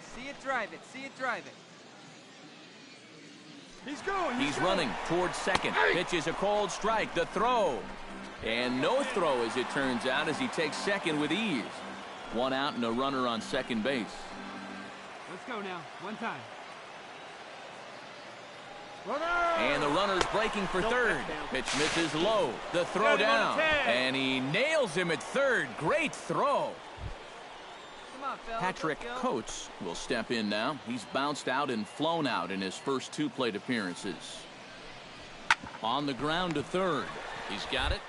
see it, drive it. See it, drive it. He's going. He's running towards second. Pitch is a cold strike. The throw. And no throw, as it turns out, as he takes second with ease. One out and a runner on second base. Let's go now. One time. And the runner's breaking for third. Pitch misses low. The throw down. And he nails him at third. Great throw. Come on, fellas, Patrick Coates will step in now. He's bounced out and flown out in his first 2 plate appearances. On the ground to third. He's got it.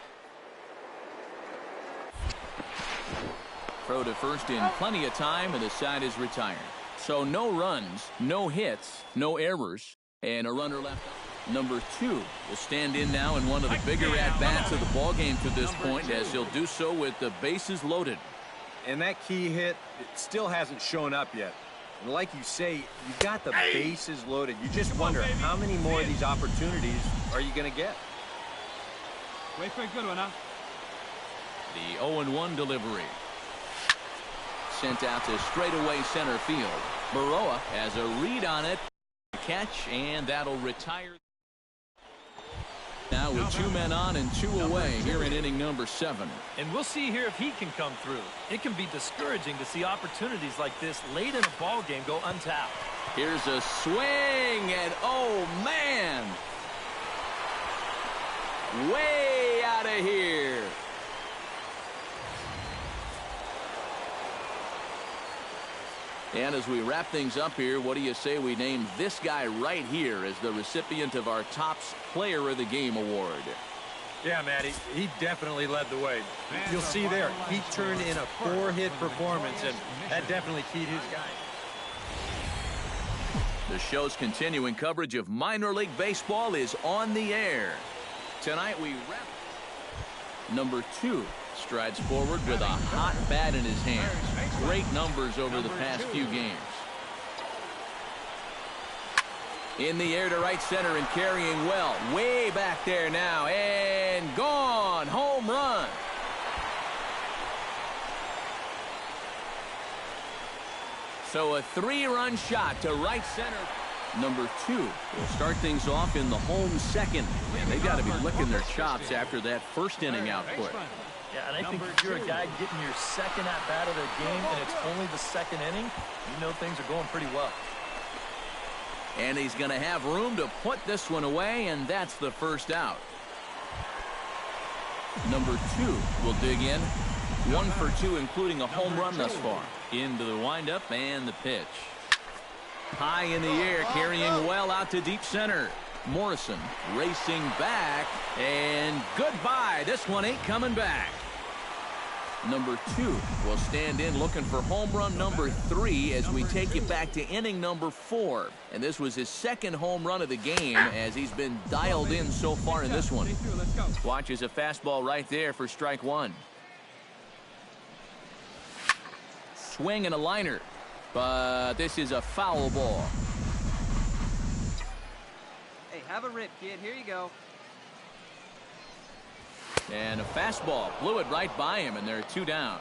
Throw to first in plenty of time, and the side is retired. So no runs, no hits, no errors, and a runner left. Number 2 will stand in now in one of the bigger at-bats of the ballgame to this point, as he'll do so with the bases loaded. And that key hit, it still hasn't shown up yet. And like you say, you've got the bases loaded. You just wonder how many more of these opportunities are you going to get? Wait for a good one, huh? The 0-1 delivery. Sent out to straightaway center field. Baroa has a read on it. Catch, and that'll retire. Now with 2 men on and 2 away here in inning number 7. And we'll see here if he can come through. It can be discouraging to see opportunities like this late in a ball game go untapped. Here's a swing, and oh man, way out of here. And as we wrap things up here, what do you say we name this guy right here as the recipient of our Topps Player of the Game award? Yeah, Matty, he definitely led the way. You'll see there, he turned in a 4-hit performance, and that definitely keyed his guy. The show's continuing coverage of minor league baseball is on the air. Tonight we wrap. Number 2 strides forward with a hot bat in his hands. Great numbers over the past few games. In the air to right center and carrying well. Way back there now. And gone. Home run. So a 3-run shot to right center. Number 2 will start things off in the home second. And they've got to be licking their chops after that first inning output. Yeah, and I think if you're a guy getting your second at-bat of the game and it's only the second inning, you know things are going pretty well. And he's going to have room to put this one away, and that's the first out. Number 2 will dig in. 1 for 2, including a home run thus far. Into the windup and the pitch. High in the air, carrying well out to deep center. Morrison racing back, and goodbye. This one ain't coming back. Number 2 will stand in looking for home run number 3 as we take you back to inning number 4. And this was his second home run of the game as he's been dialed in so far in this one. Watches a fastball right there for strike 1. Swing and a liner, but this is a foul ball. Hey, have a rip, kid. Here you go. And a fastball blew it right by him, and they're 2 down.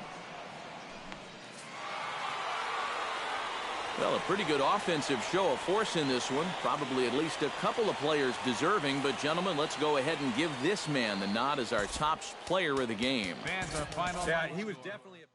Well, a pretty good offensive show of force in this one. Probably at least a couple of players deserving. But, gentlemen, let's go ahead and give this man the nod as our top player of the game. Yeah, he was definitely a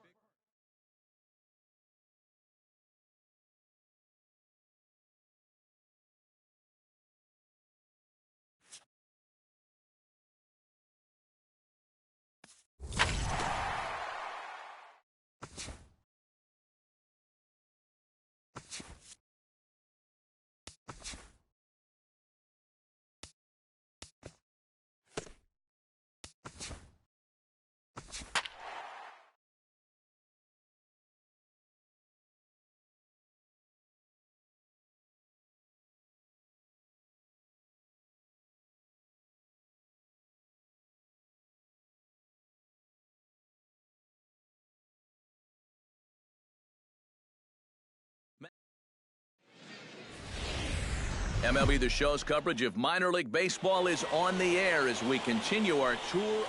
MLB The Show's coverage of minor league baseball is on the air as we continue our tour.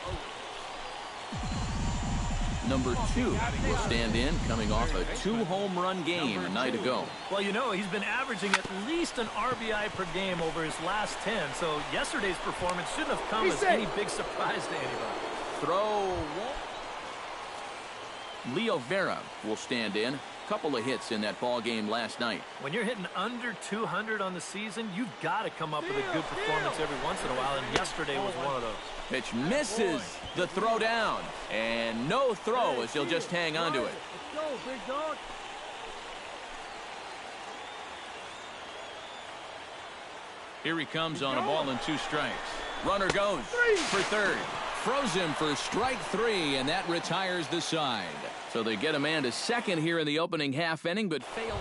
Number 2 will stand in, coming off a 2-home run game a night ago. Well, you know, he's been averaging at least an RBI per game over his last 10, so yesterday's performance shouldn't have come as any big surprise to anybody. Throw. Leo Vera will stand in. Couple of hits in that ball game last night. When you're hitting under 200 on the season, you've got to come up with a good performance every once in a while, and yesterday was one of those. Pitch misses the throw down, and no throw as he'll just hang on to it. Let's go, big dog. Here he comes on a ball and 2 strikes. Runner goes for third. Throws him for strike 3, and that retires the side. So they get a man to second here in the opening half inning, but failed.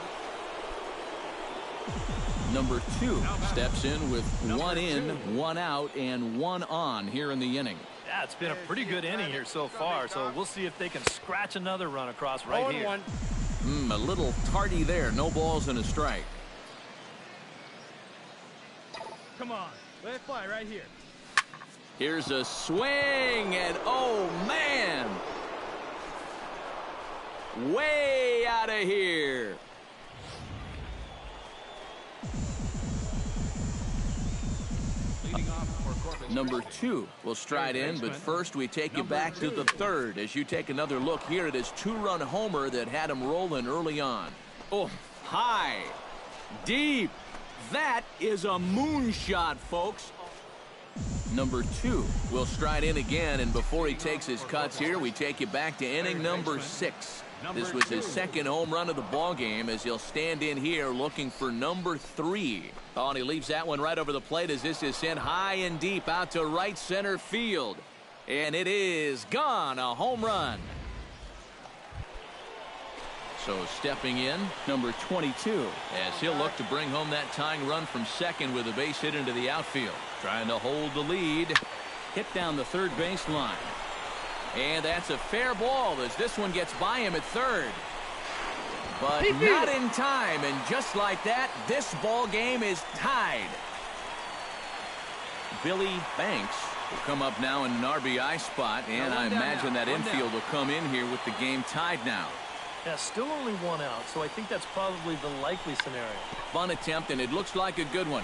Number 2 steps in with 1 in, 1 out, and 1 on here in the inning. Yeah, it's been a pretty good inning here so far, so we'll see if they can scratch another run across right here. A little tardy there. No balls and a strike. Come on. Let it fly right here. Here's a swing, and oh, man! Way out of here. Number 2 will stride in, but first we take you back to the third as you take another look here at his 2-run homer that had him rolling early on. Oh, high, deep. That is a moonshot, folks. Number 2 will stride in again, and before he takes his cuts here, we take you back to inning number 6. This was his second home run of the ball game as he'll stand in here looking for number 3. Oh, and he leaves that one right over the plate as this is sent high and deep out to right center field. And it is gone, a home run. So stepping in, number 22, as he'll look to bring home that tying run from second with a base hit into the outfield. Trying to hold the lead. Hit down the third baseline. And that's a fair ball as this one gets by him at third. But not in time, and just like that, this ball game is tied. Billy Banks will come up now in an RBI spot, and I imagine that infield will come in here with the game tied now. Yeah, still only 1 out, so I think that's probably the likely scenario. Fun attempt, and it looks like a good one.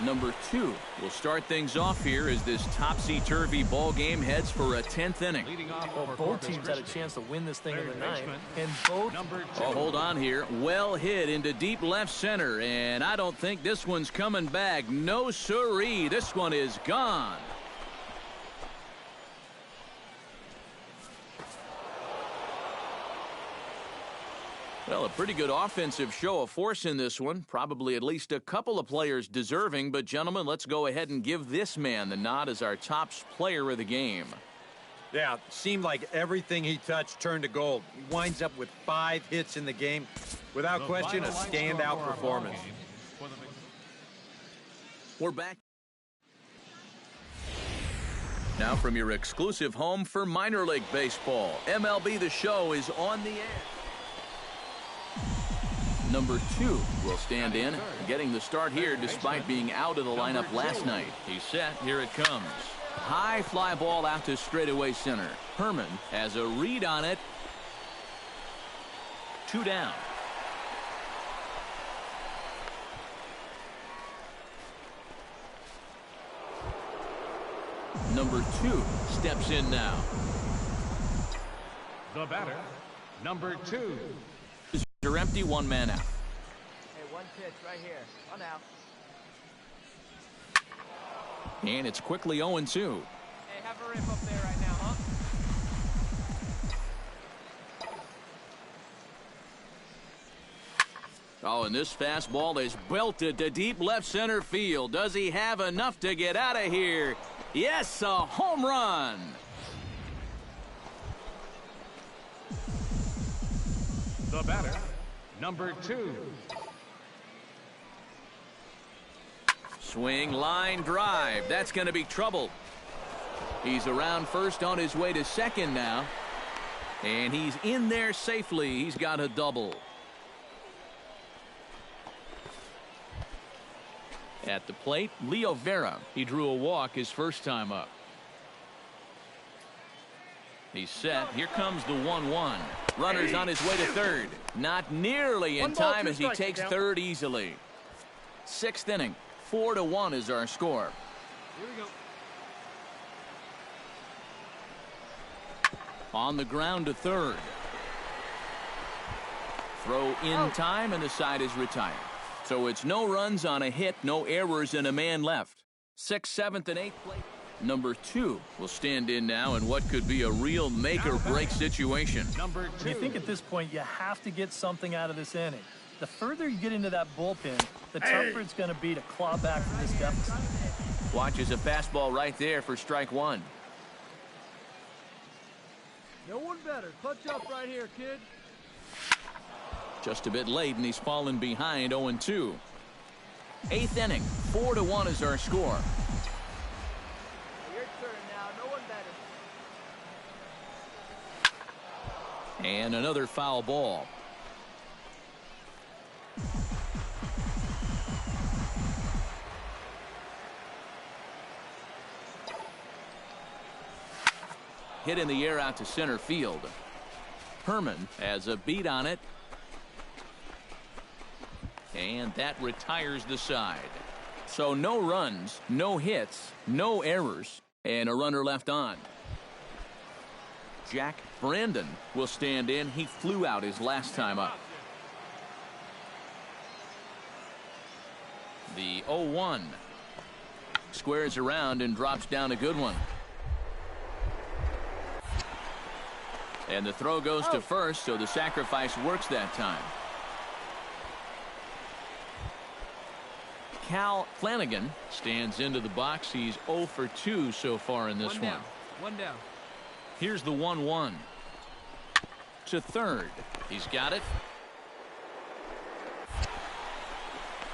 Number 2 will start things off here as this topsy-turvy ball game heads for a 10th inning. Well, both teams had a chance to win this thing in the ninth, and both... Oh, hold on here. Well hit into deep left center, and I don't think this one's coming back. No siree. This one is gone. Well, a pretty good offensive show of force in this one. Probably at least a couple of players deserving. But, gentlemen, let's go ahead and give this man the nod as our top player of the game. Yeah, seemed like everything he touched turned to gold. He winds up with 5 hits in the game. Without question, a standout performance. We're back. Now from your exclusive home for minor league baseball, MLB The Show is on the air. Number 2 will stand in, getting the start here despite being out of the lineup last night. He's set. Here it comes. High fly ball out to straightaway center. Herman has a read on it. 2 down. Number 2 steps in now. The batter, number 2. They're empty, 1 man out. Hey, 1 pitch right here. 1 out. And it's quickly 0-2. Hey, have a rip up there right now, huh? Oh, and this fastball is belted to deep left center field. Does he have enough to get out of here? Yes, a home run. The batter, number 2. Swing, line, drive. That's going to be trouble. He's around first on his way to second now. And he's in there safely. He's got a double. At the plate, Leo Vera. He drew a walk his first time up. He's set. Here comes the 1-1. Runner's on his way to third. Not nearly in time as he takes third easily. Sixth inning. 4-1 is our score. Here we go. On the ground to third. Throw in time, and the side is retired. So it's no runs on a hit, no errors, and a man left. 6th, 7th, and 8th plate. Number 2 will stand in now in what could be a real make-or-break situation. Number 2. You think at this point you have to get something out of this inning. The further you get into that bullpen, the tougher it's going to be to claw back from this deficit. Watches a fastball right there for strike one. No one better. Clutch up right here, kid. Just a bit late, and he's fallen behind 0-2. 8th inning. 4-1 is our score. Your turn now. No one better. And another foul ball. Hit in the air out to center field. Herman has a beat on it. And that retires the side. So no runs, no hits, no errors, and a runner left on. Jack Brandon will stand in. He flew out his last time up. The 0-1 squares around and drops down a good one. And the throw goes to first, so the sacrifice works that time. Cal Flanagan stands into the box. He's 0 for 2 so far in this one. One down. Here's the 1-1. To third. He's got it.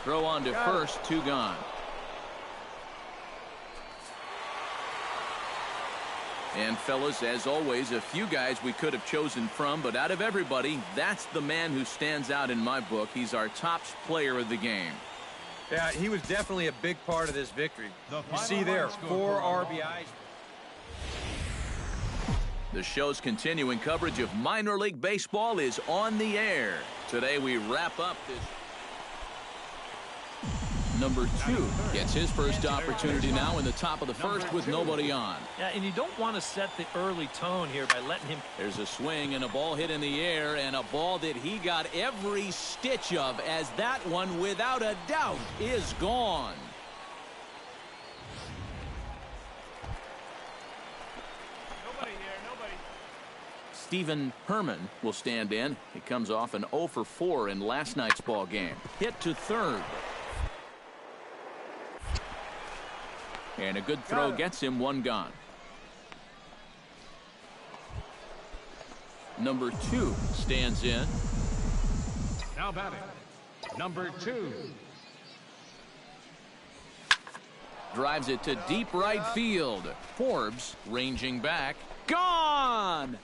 Throw on to first, 2 gone. And fellas, as always, a few guys we could have chosen from, but out of everybody, that's the man who stands out in my book. He's our top player of the game. Yeah, he was definitely a big part of this victory. You see there, 4 RBIs. The show's continuing coverage of minor league baseball is on the air. Today we wrap up this. Number 2 gets his first opportunity now in the top of the first with nobody on. Yeah, and you don't want to set the early tone here by letting him. There's a swing and a ball hit in the air, and a ball that he got every stitch of, as that one, without a doubt, is gone. Nobody here. Nobody. Stephen Herman will stand in. He comes off an 0 for 4 in last night's ball game. Hit to third. And a good throw gets him 1 gone. Number 2 stands in. Now batting. Number 2. Drives it to deep right field. Forbes ranging back. Gone!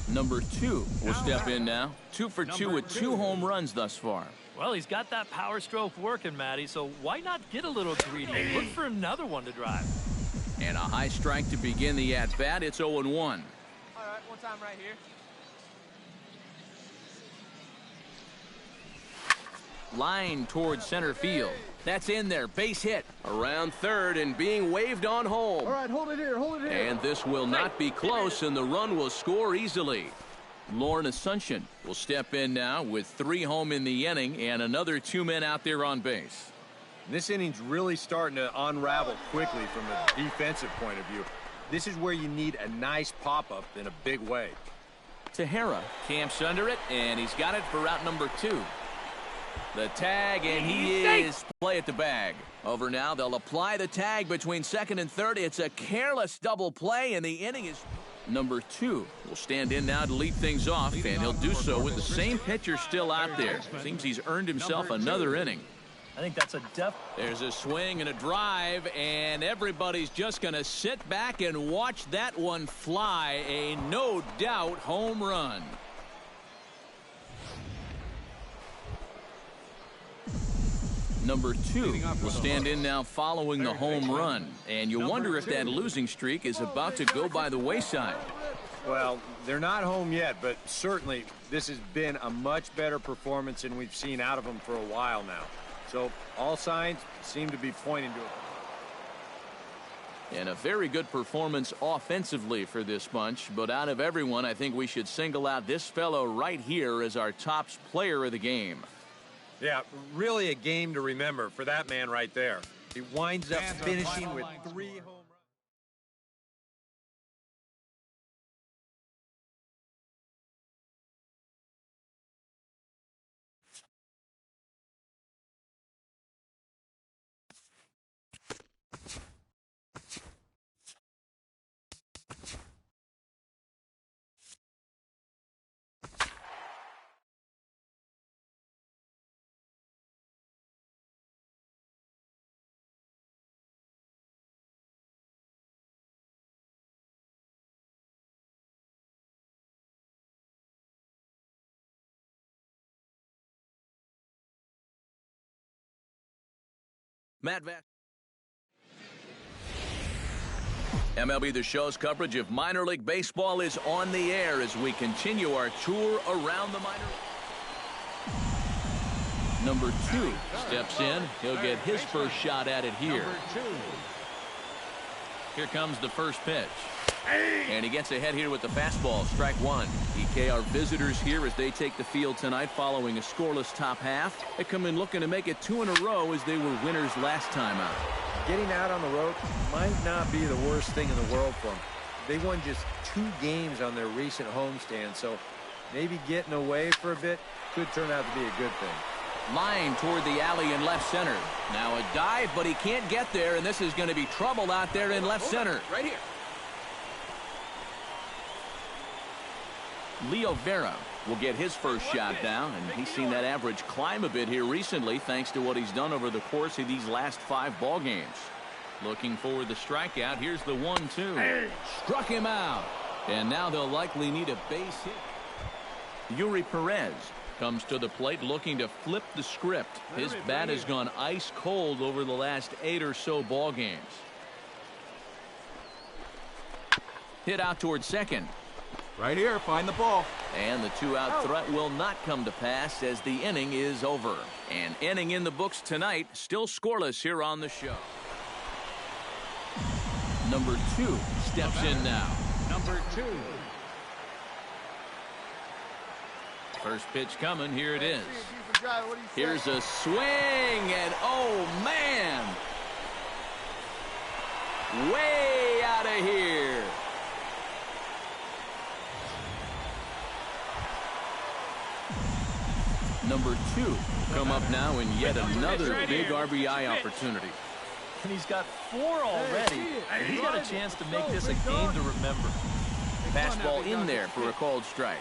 Number 2 will step in now. 2 for 2 with 2 home runs thus far. Well, he's got that power stroke working, Matty, so why not get a little greedy? Look for another one to drive. And a high strike to begin the at-bat. It's 0-1. All right, one time right here. Line towards center field. That's in there. Base hit. Around third and being waved on home. All right, hold it here. Hold it here. And this will not be close, and the run will score easily. Lauren Asuncion will step in now with 3 home in the inning and another 2 men out there on base. This inning's really starting to unravel quickly from a defensive point of view. This is where you need a nice pop-up in a big way. Tejera camps under it, and he's got it for route number 2. The tag, and he is play at the bag. Over now, they'll apply the tag between second and third. It's a careless double play, and the inning is... Number 2 will stand in now to lead things off, and he'll do so with the same pitcher still out there. Seems he's earned himself another inning. I think that's a There's a swing and a drive, and everybody's just going to sit back and watch that one fly. A no doubt home run. Number 2 will stand in now following the home run, and you wonder if that losing streak is about to go by the wayside. Well, they're not home yet, but certainly this has been a much better performance than we've seen out of them for a while now. So all signs seem to be pointing to it. And a very good performance offensively for this bunch, but out of everyone, I think we should single out this fellow right here as our top player of the game. Yeah, really a game to remember for that man right there. He winds up finishing with 3 home runs. Matt Vac. MLB The Show's coverage of minor league baseball is on the air as we continue our tour around the minor league. Number 2 steps in. He'll get his first shot at it here. Here comes the first pitch. And he gets ahead here with the fastball, strike 1. EK are visitors here as they take the field tonight following a scoreless top half. They come in looking to make it 2 in a row as they were winners last time out. Getting out on the road might not be the worst thing in the world for them. They won just 2 games on their recent homestand, so maybe getting away for a bit could turn out to be a good thing. Line toward the alley in left center. Now a dive, but he can't get there, and this is going to be trouble out there in left center. Right here. Leo Vera will get his first shot down, and he's seen that average climb a bit here recently thanks to what he's done over the course of these last 5 ball games. Looking for the strikeout. Here's the 1-2. Struck him out. And now they'll likely need a base hit. Yuri Perez comes to the plate looking to flip the script. His bat has gone ice cold over the last 8 or so ball games. Hit out towards second. Right here, find the ball. And the 2-out threat will not come to pass as the inning is over. An inning in the books tonight, still scoreless here on the show. Number 2 steps in now. Number 2. First pitch coming, here it is. Here's a swing, and oh man! Way out of here. Number 2 come up now in yet another big RBI opportunity. And he's got 4 already. He's got a chance to make this a game to remember. Fastball in there for a called strike.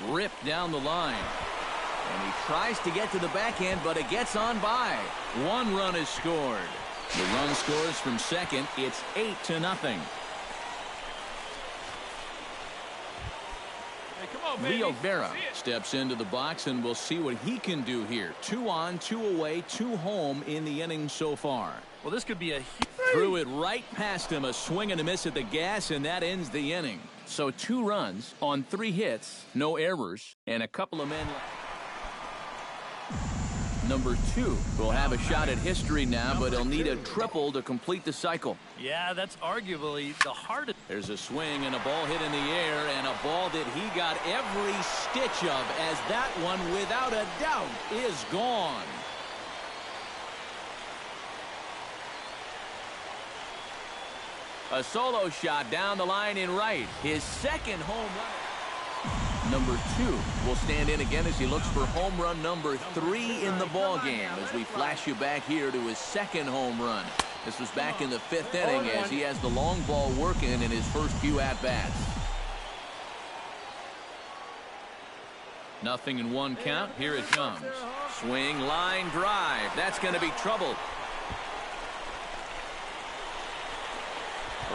Ripped down the line. And he tries to get to the backhand, but it gets on by. 1 run is scored. The run scores from second. It's 8-0. Leo Vera steps into the box, and we'll see what he can do here. 2 on, 2 away, 2 home in the inning so far. Well, this could be a threw it right past him, a swing and a miss at the gas, and that ends the inning. So 2 runs on 3 hits, no errors, and a couple of men left. Number 2 will have a shot at history now, but he'll need a triple to complete the cycle. Yeah, that's arguably the hardest. There's a swing and a ball hit in the air, and a ball that he got every stitch of, as that one, without a doubt, is gone. A solo shot down the line in right. His second home run. Number 2 will stand in again as he looks for home run number 3 in the ball game as we flash you back here to his second home run. This was back in the 5th inning as he has the long ball working in his first few at-bats. Nothing in one count. Here it comes. Swing, line, drive. That's going to be trouble.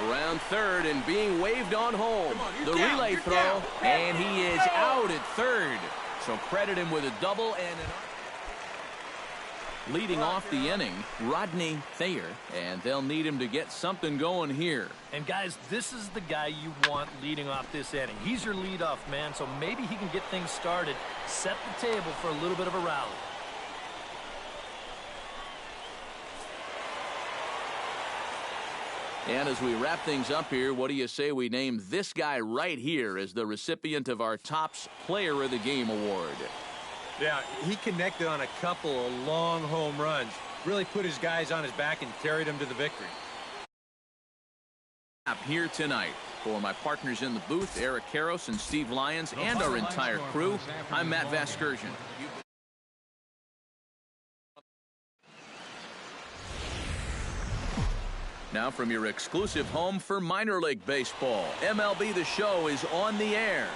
Around third and being waved on home. The relay throw, and he is out at third. So credit him with a double and an... Leading off the inning, Rodney Thayer, and they'll need him to get something going here. And guys, this is the guy you want leading off this inning. He's your leadoff man, so maybe he can get things started, set the table for a little bit of a rally. And as we wrap things up here, what do you say we name this guy right here as the recipient of our Topps Player of the Game award? Yeah, he connected on a couple of long home runs. Really put his guys on his back and carried them to the victory. Up here tonight for my partners in the booth, Eric Karros and Steve Lyons, and our entire crew, I'm Matt Vasgersian. Now from your exclusive home for minor league baseball, MLB The Show is on the air.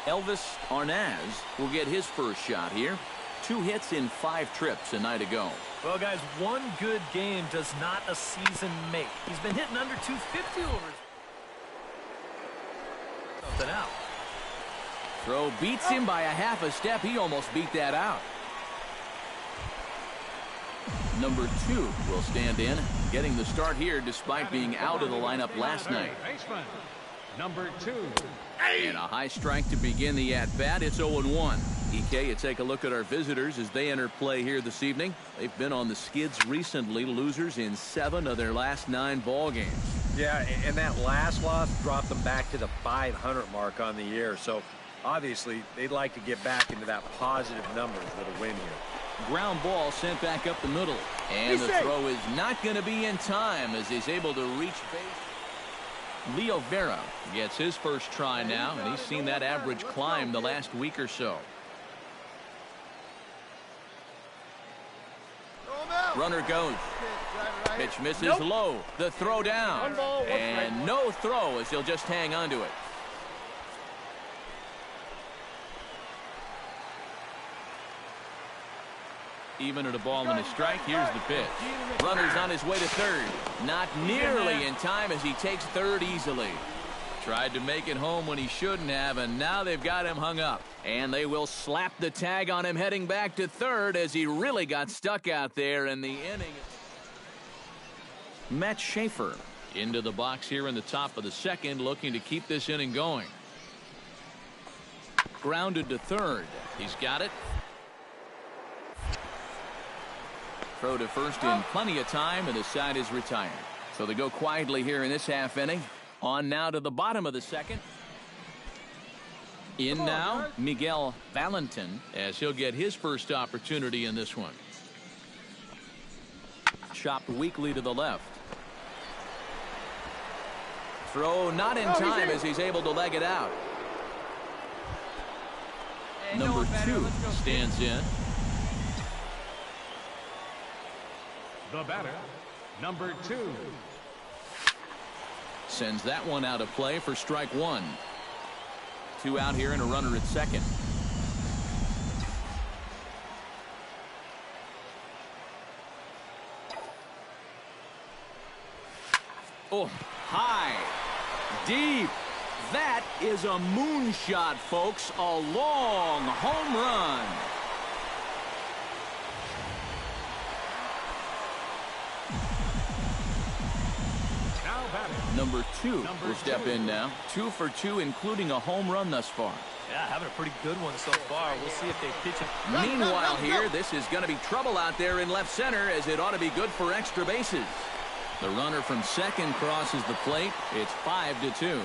Elvis Arnaz will get his first shot here. 2 hits in 5 trips a night ago. Well, guys, one good game does not a season make. He's been hitting under 250 over something out. Throw beats him by a half a step. He almost beat that out. Number 2 will stand in, getting the start here despite being out of the lineup last night. Baseman, number 2. And a high strike to begin the at-bat. It's 0-1. EK, you take a look at our visitors as they enter play here this evening. They've been on the skids recently, losers in 7 of their last 9 ball games. Yeah, and that last loss dropped them back to the 500 mark on the year. So obviously they'd like to get back into that positive numbers with a win here. Ground ball sent back up the middle. And the throw is not going to be in time as he's able to reach base. Leo Vera gets his first try now, and he's seen that average climb the last week or so. Runner goes. Pitch misses low. The throw down. And no throw as he'll just hang on to it. Even at a ball and a strike, here's the pitch. Runner's on his way to third. Not nearly in time as he takes third easily. Tried to make it home when he shouldn't have, and now they've got him hung up. And they will slap the tag on him heading back to third as he really got stuck out there in the inning. Matt Schaefer into the box here in the top of the second, looking to keep this inning going. Grounded to third. He's got it. Throw to first in plenty of time, and the side is retired. So they go quietly here in this half inning. On now to the bottom of the second. In now, Miguel Valentin, as he'll get his first opportunity in this one. Chopped weakly to the left. Throw not in time as he's able to leg it out. Number 2 stands in. The batter, number 2. Sends that one out of play for strike 1. 2 out here and a runner at second. Oh, high, deep. That is a moonshot, folks. A long home run. Number 2 will step in now. 2 for 2, including a home run thus far. Yeah, having a pretty good one so far. We'll see if they pitch it. Meanwhile here, this is going to be trouble out there in left center, as it ought to be good for extra bases. The runner from second crosses the plate. It's 5-2.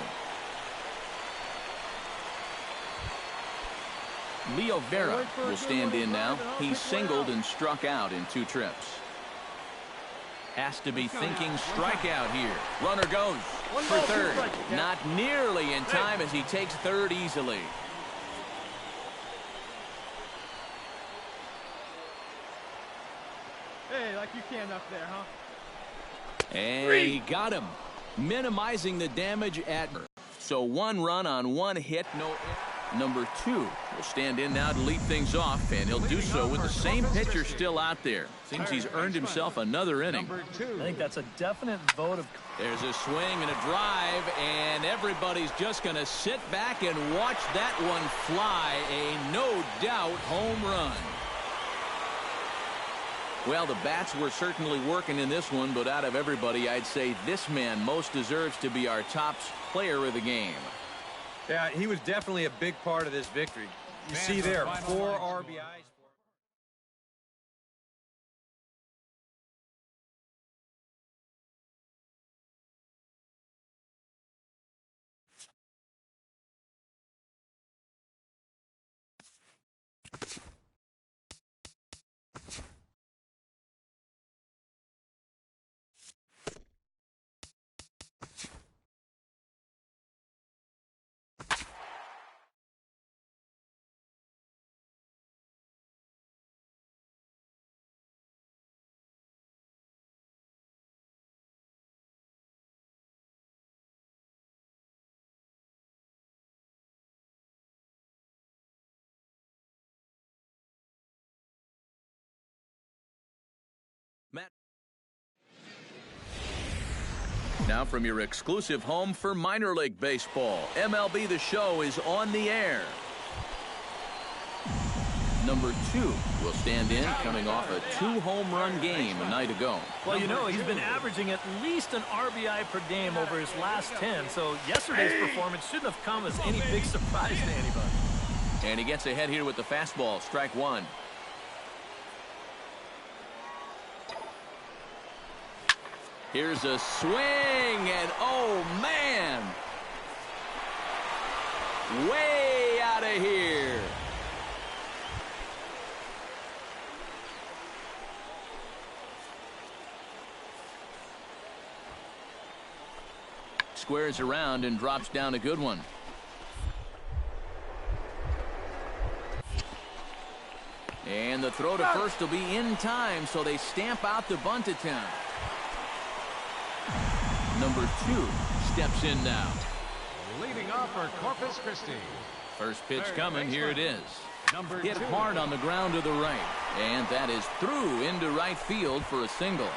Leo Vera will stand in now. He's singled and struck out in 2 trips. Has to be thinking strikeout here. Runner goes for third. Not nearly in time as he takes third easily. Hey, like you can up there, huh? And he got him, minimizing the damage at. So 1 run on 1 hit, no. Number 2 will stand in now to lead things off, and he'll do so with the same pitcher still out there. Seems he's earned himself another inning. I think that's a definite vote of... There's a swing and a drive, and everybody's just going to sit back and watch that one fly. A no-doubt home run. Well, the bats were certainly working in this one, but out of everybody, I'd say this man most deserves to be our top player of the game. Yeah, he was definitely a big part of this victory. You see there, 4 RBIs. Matt. Now from your exclusive home for minor league baseball, MLB The Show is on the air. Number 2 will stand in, coming off a 2-home run game a night ago. Well, you know, he's been averaging at least an RBI per game over his last 10, so yesterday's performance shouldn't have come as any big surprise to anybody. And he gets ahead here with the fastball, strike 1. Here's a swing, and oh, man! Way out of here. Squares around and drops down a good one. And the throw to first will be in time, so they stamp out the bunt attempt. Number 2 steps in now. Leading off for Corpus Christi. First pitch coming. Here it is. Hit hard on the ground to the right. And that is through into right field for a single.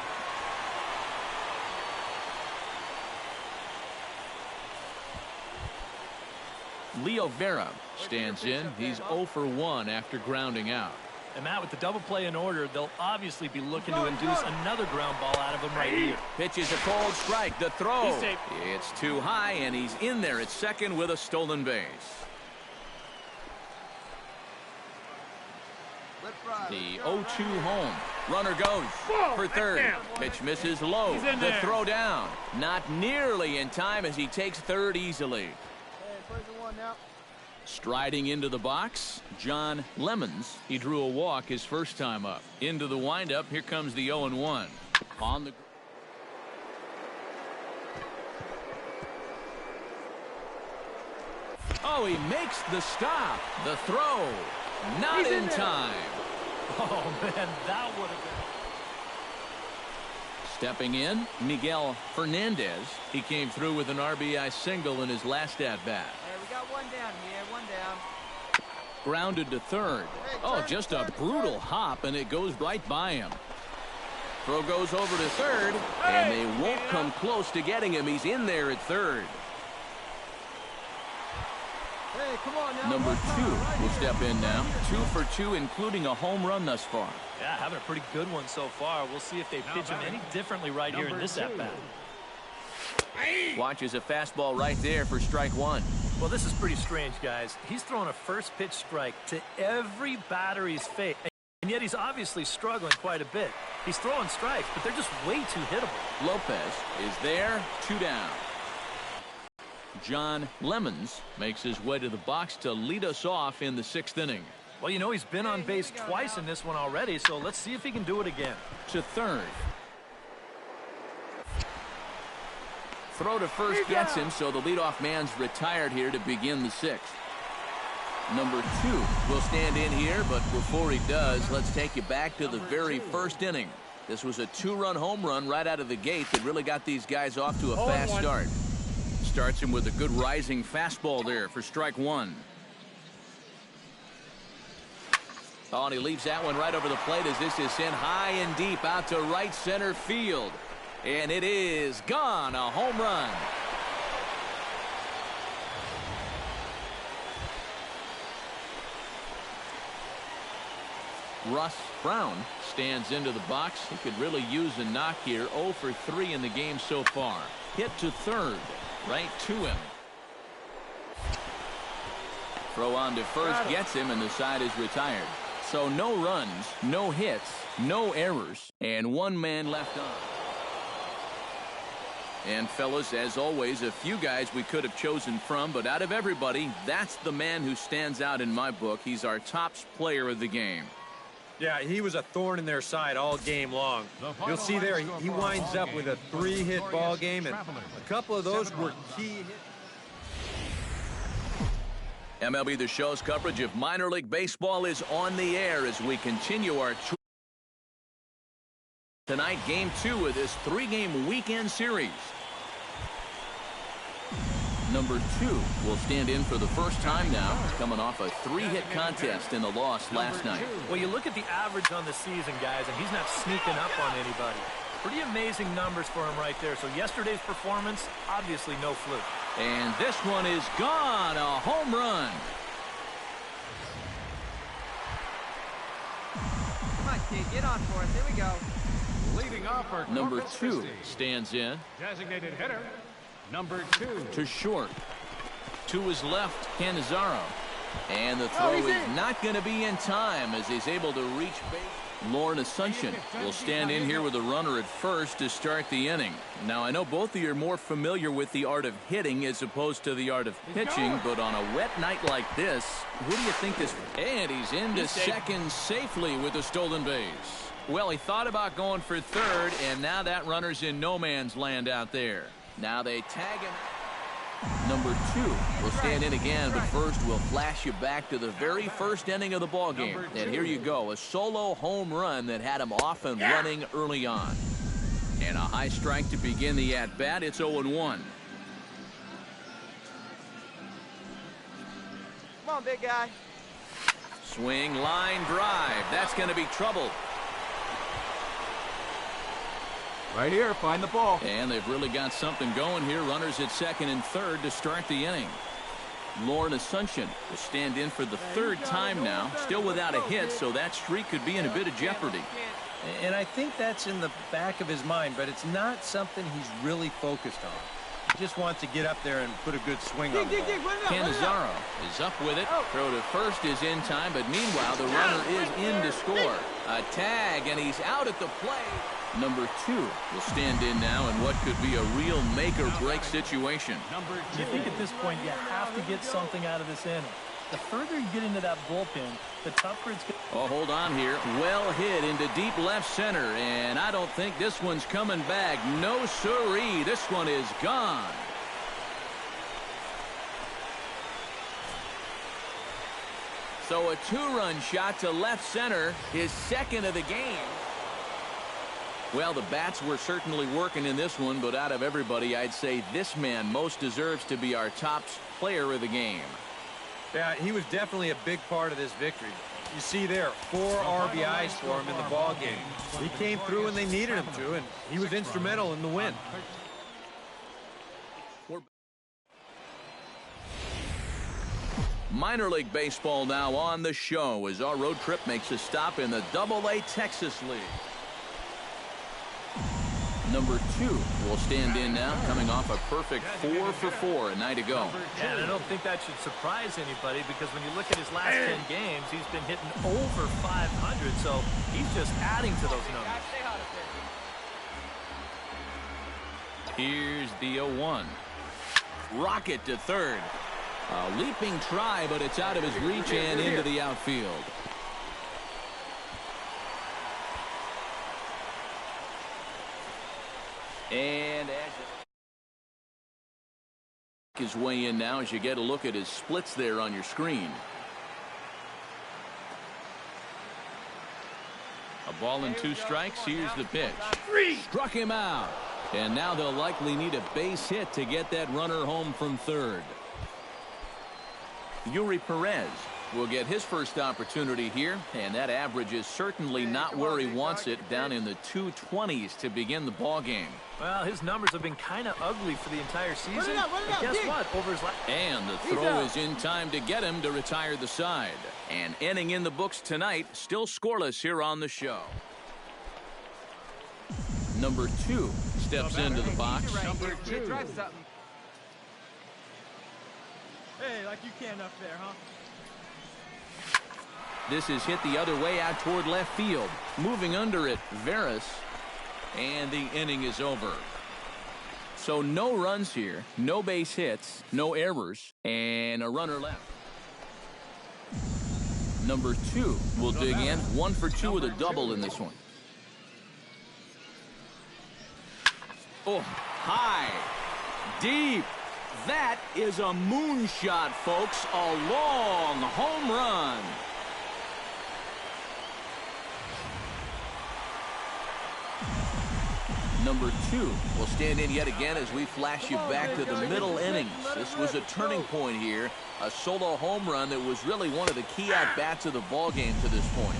Leo Vera stands in. He's 0 for 1 after grounding out. And Matt, with the double play in order, they'll obviously be looking to induce another ground ball out of him right here. Pitches a cold strike. The throw. It's too high, and he's in there at second with a stolen base. The 0-2 home. Runner goes for third. Pitch misses low. The throw down. Not nearly in time as he takes third easily. Striding into the box, John Lemons. He drew a walk his first time up. Into the windup, here comes the 0-1. On the... Oh, he makes the stop. The throw. Not in time. Oh, man, that would have been... Stepping in, Miguel Fernandez. He came through with an RBI single in his last at-bat. We got one down here, one down. Grounded to third. Oh, just a brutal hop, and it goes right by him. Throw goes over to third, and they won't come close to getting him. He's in there at third. Hey, come on now. Number 2 will step in now. 2 for 2, including a home run thus far. Yeah, having a pretty good one so far. We'll see if they pitch him any differently right here in this at-bat. Watches a fastball right there for strike 1. Well, this is pretty strange, guys. He's throwing a first pitch strike to every batter he's faced, and yet he's obviously struggling quite a bit. He's throwing strikes, but they're just way too hittable. Lopez is there, 2 down. John Lemons makes his way to the box to lead us off in the 6th inning. Well, you know, he's been on base twice in this one already, so let's see if he can do it again. To third. Throw to first gets him, so the leadoff man's retired here to begin the 6th. Number 2 will stand in here, but before he does, let's take you back to the very first inning. This was a 2-run home run right out of the gate that really got these guys off to a fast start. Starts him with a good rising fastball there for strike 1. Oh, and he leaves that one right over the plate as this is sent high and deep out to right center field. And it is gone. A home run. Russ Brown stands into the box. He could really use a knock here. 0 for 3 in the game so far. Hit to third. Right to him. Throw on to first gets him, and the side is retired. So no runs, no hits, no errors, and one man left on. And fellas, as always, a few guys we could have chosen from, but out of everybody, that's the man who stands out in my book. He's our top player of the game. Yeah, he was a thorn in their side all game long. You'll see there, he winds up with a 3-hit ball game, and a couple of those were key hits. MLB The Show's coverage of minor league baseball is on the air as we continue our tour. Tonight, Game 2 of this 3-game weekend series. Number 2 will stand in for the first time now, coming off a 3-hit contest in the loss last night. Well, you look at the average on the season, guys, and he's not sneaking up on anybody. Pretty amazing numbers for him right there. So yesterday's performance, obviously no fluke. And this one is gone. A home run. Come on, kid, get on for us. Here we go. Leading off for Number Corpus 2 Christi. stands in. Designated hitter, number 2. To short. To his left, Canizaro. And the throw is not going to be in time as he's able to reach base. Lauren Asuncion will stand in here with a runner at first to start the inning. Now, I know both of you are more familiar with the art of hitting as opposed to the art of pitching, but on a wet night like this, who do you think this... And he's into second safely with a stolen base. Well, he thought about going for third, and now that runner's in no man's land out there. Now they tag him. Number 2 will stand in again, but first we'll flash you back to the very first inning of the ball game. And here you go, a solo home run that had him off and running early on. And a high strike to begin the at-bat. It's 0-1. Come on, big guy. Swing, line drive. That's going to be trouble. Right here, find the ball. And they've really got something going here. Runners at second and third to start the inning. Lauren Asuncion will stand in for the third time now. Still without a hit, so that streak could be in a bit of jeopardy. And I think that's in the back of his mind, but it's not something he's really focused on. He just wants to get up there and put a good swing on the ball. Canizaro is up with it. Throw to first is in time, but meanwhile the runner is in to score. A tag, and he's out at the plate. Number 2 will stand in now in what could be a real make-or-break situation. You think at this point you have to get something out of this inning. The further you get into that bullpen, the tougher it's going to be. Oh, hold on here. Well hit into deep left center, and I don't think this one's coming back. No siree. This one is gone. So a 2-run shot to left center, his second of the game. Well, the bats were certainly working in this one, but out of everybody, I'd say this man most deserves to be our top player of the game. Yeah, he was definitely a big part of this victory. You see there, 4 RBIs for him in the ball game. He came through when they needed him to, and he was instrumental in the win. Minor League Baseball now on the show as our road trip makes a stop in the AA Texas League. Number 2 will stand in now, coming off a perfect 4 for 4 a night ago. Yeah, and I don't think that should surprise anybody because when you look at his last 10 games, he's been hitting over 500, so he's just adding to those numbers. Here's the 0-1. Rocket to third. A leaping try, but it's out of his reach and into the outfield. And his way in now as you get a look at his splits there on your screen. A ball and 2 strikes. Here's the pitch. Struck him out. And now they'll likely need a base hit to get that runner home from third. Yuri Perez will get his first opportunity here, and that average is certainly not where he wants it, down in the 220s to begin the ball game. Well, his numbers have been kind of ugly for the entire season. But guess what? Over his last... And the throw is in time to get him to retire the side. And inning in the books tonight, still scoreless here on the show. Number 2 steps into the box. Number 2. Drive something. Hey, like you can up there, huh? This is hit the other way out toward left field. Moving under it, Veras. And the inning is over. So no runs here, no base hits, no errors, and a runner left. Number 2 will dig in. 1 for 2 with a double in this one. Oh, high, deep. That is a moonshot, folks. A long home run. Number 2 will stand in yet again as we flash you back to the middle innings. This was a turning point here. A solo home run that was really one of the key at-bats of the ball game to this point.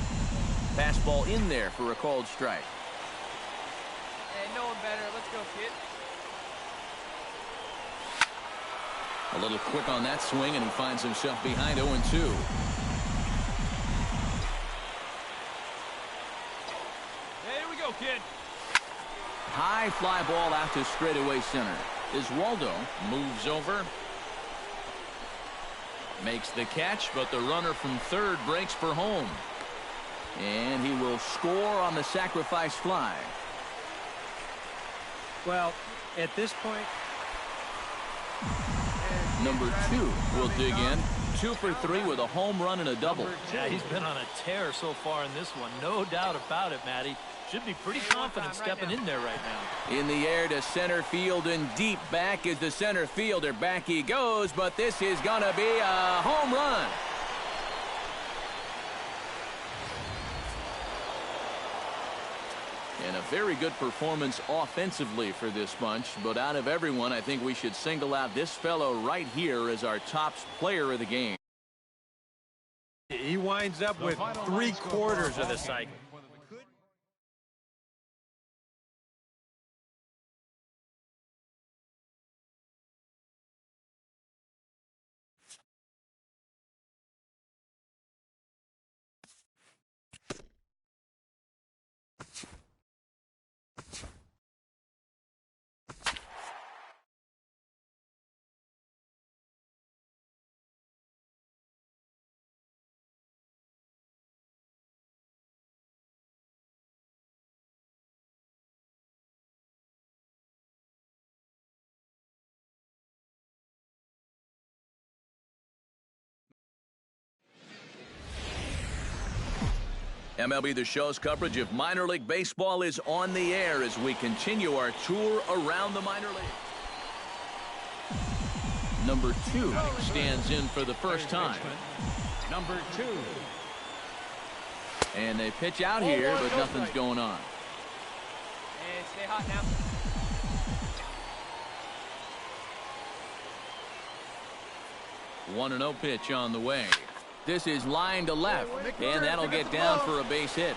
Fastball in there for a called strike. Hey, no one better. Let's go, kid. A little quick on that swing, and he finds himself behind 0-2. Hey, here we go, kid. High fly ball out to straightaway center. Iswaldo moves over. Makes the catch, but the runner from third breaks for home. And he will score on the sacrifice fly. Well, at this point... Number 2 will dig in. 2 for 3 with a home run and a double. Yeah, he's been on a tear so far in this one. No doubt about it, Matty. Should be pretty confident stepping in there right now. In the air to center field and deep. Back is the center fielder. Back he goes, but this is going to be a home run. And a very good performance offensively for this bunch. But out of everyone, I think we should single out this fellow right here as our top player of the game. He winds up with 3/4 of the cycle. MLB The Show's coverage of minor league baseball is on the air as we continue our tour around the minor league. Number 2 stands in for the first time. Number 2. And they pitch out here, but nothing's going on. Hey, stay hot now. 1-0 pitch on the way. This is line to left, and that'll get down for a base hit.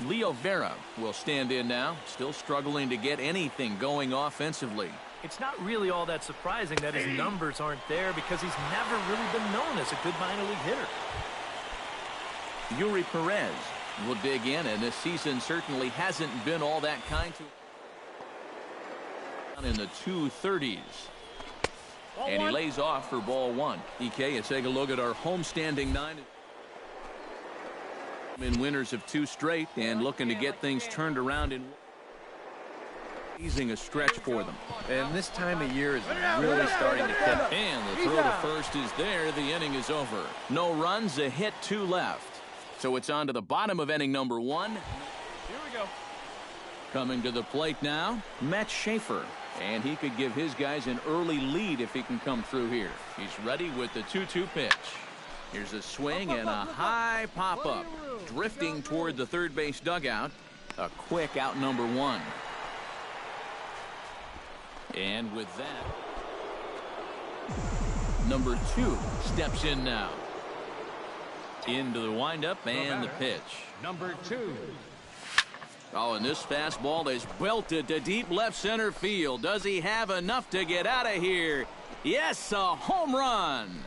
Leo Vera will stand in now, still struggling to get anything going offensively. It's not really all that surprising that his numbers aren't there because he's never really been known as a good minor league hitter. Yuri Perez will dig in, and this season certainly hasn't been all that kind to him. In the 230s. And he lays off for ball 1. EK, let's take a look at our homestanding 9. In winners of 2 straight and looking to get things turned around in easing a stretch for them. And this time of year is really starting to kick. And the throw to first is there. The inning is over. No runs, a hit, 2 left. So it's on to the bottom of inning number 1. Here we go. Coming to the plate now, Matt Schaefer. And he could give his guys an early lead if he can come through here. He's ready with the 2-2 pitch. Here's a swing and a high pop-up. Drifting toward the third base dugout. A quick out number 1. And with that, number 2 steps in now. Into the windup and the pitch. Number 2. Oh, and this fastball is belted to deep left center field. Does he have enough to get out of here? Yes, a home run.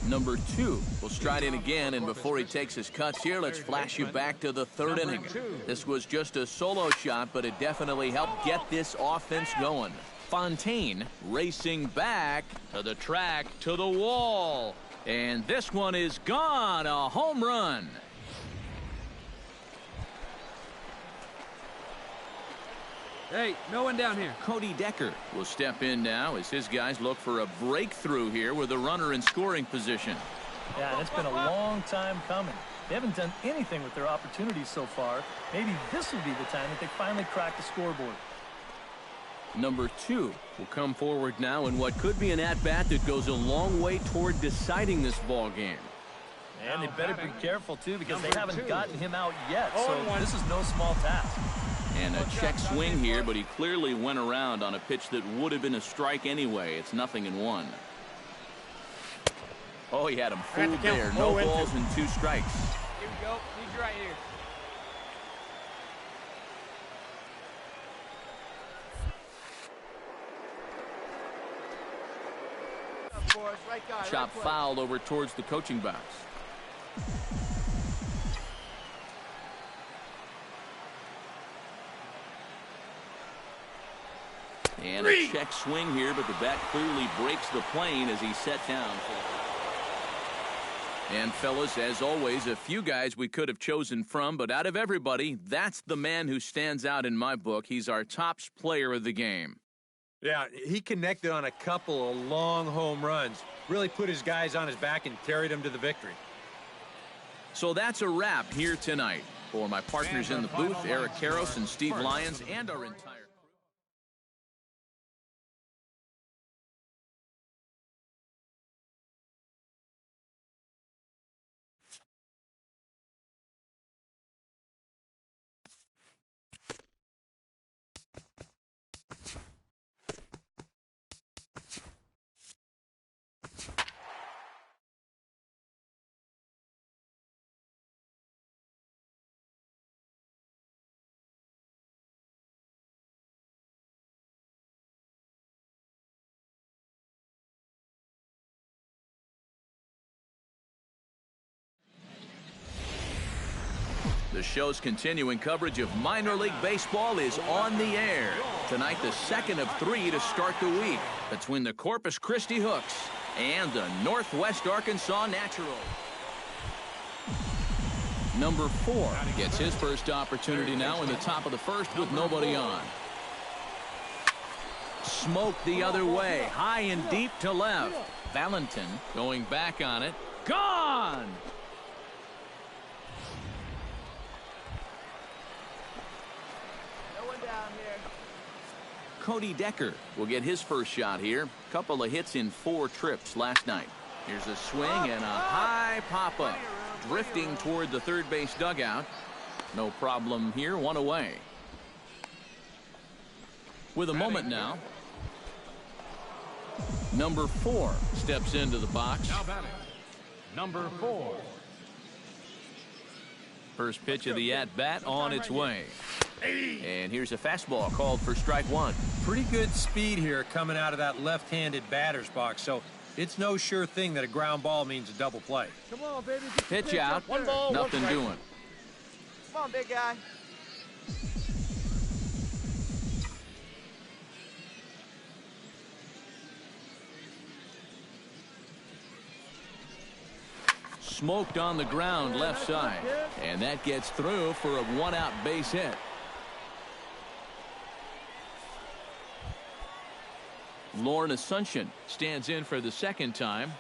Number 2 will stride in again, and before he takes his cuts here, let's flash you back to the 3rd inning. This was just a solo shot, but it definitely helped get this offense going. Fontaine racing back to the track, to the wall. And this one is gone, a home run. Hey, no one down here. Cody Decker will step in now as his guys look for a breakthrough here with a runner in scoring position. Yeah, and it's been a long time coming. They haven't done anything with their opportunities so far. Maybe this will be the time that they finally crack the scoreboard. Number 2 will come forward now in what could be an at-bat that goes a long way toward deciding this ball game. And they better be careful, too, because they haven't gotten him out yet. So this is no small task. And a check swing here, but he clearly went around on a pitch that would have been a strike anyway. It's 0-1. Oh, he had him fooled there. No balls and 2 strikes. Here we go. He's right here. Chop fouled over towards the coaching box. And a check swing here, but the bat clearly breaks the plane as he's set down. And fellas, as always, a few guys we could have chosen from, but out of everybody, that's the man who stands out in my book. He's our top player of the game. Yeah, he connected on a couple of long home runs. Really put his guys on his back and carried them to the victory. So that's a wrap here tonight. For my partners in the booth, Eric Karros and Steve Lyons, and our entire crew. The show's continuing coverage of minor league baseball is on the air. Tonight, the second of 3 to start the week between the Corpus Christi Hooks and the Northwest Arkansas Naturals. Number 4 gets his first opportunity now in the top of the first with nobody on. Smoked the other way, high and deep to left. Valentin going back on it. Gone! Cody Decker will get his first shot here. Couple of hits in 4 trips last night. Here's a swing and a high pop-up. Drifting toward the third base dugout. No problem here, 1 away. With a moment now. Number 4 steps into the box. Now batting, number 4. First pitch of the at-bat on its way. And here's a fastball called for strike 1. Pretty good speed here coming out of that left-handed batter's box, so it's no sure thing that a ground ball means a double play. Come on, baby. Pitch out. 1 ball, Nothing 1 strike. doing. Come on, big guy. Smoked on the ground left side. And that gets through for a 1-out base hit. Lauren Asuncion stands in for the second time.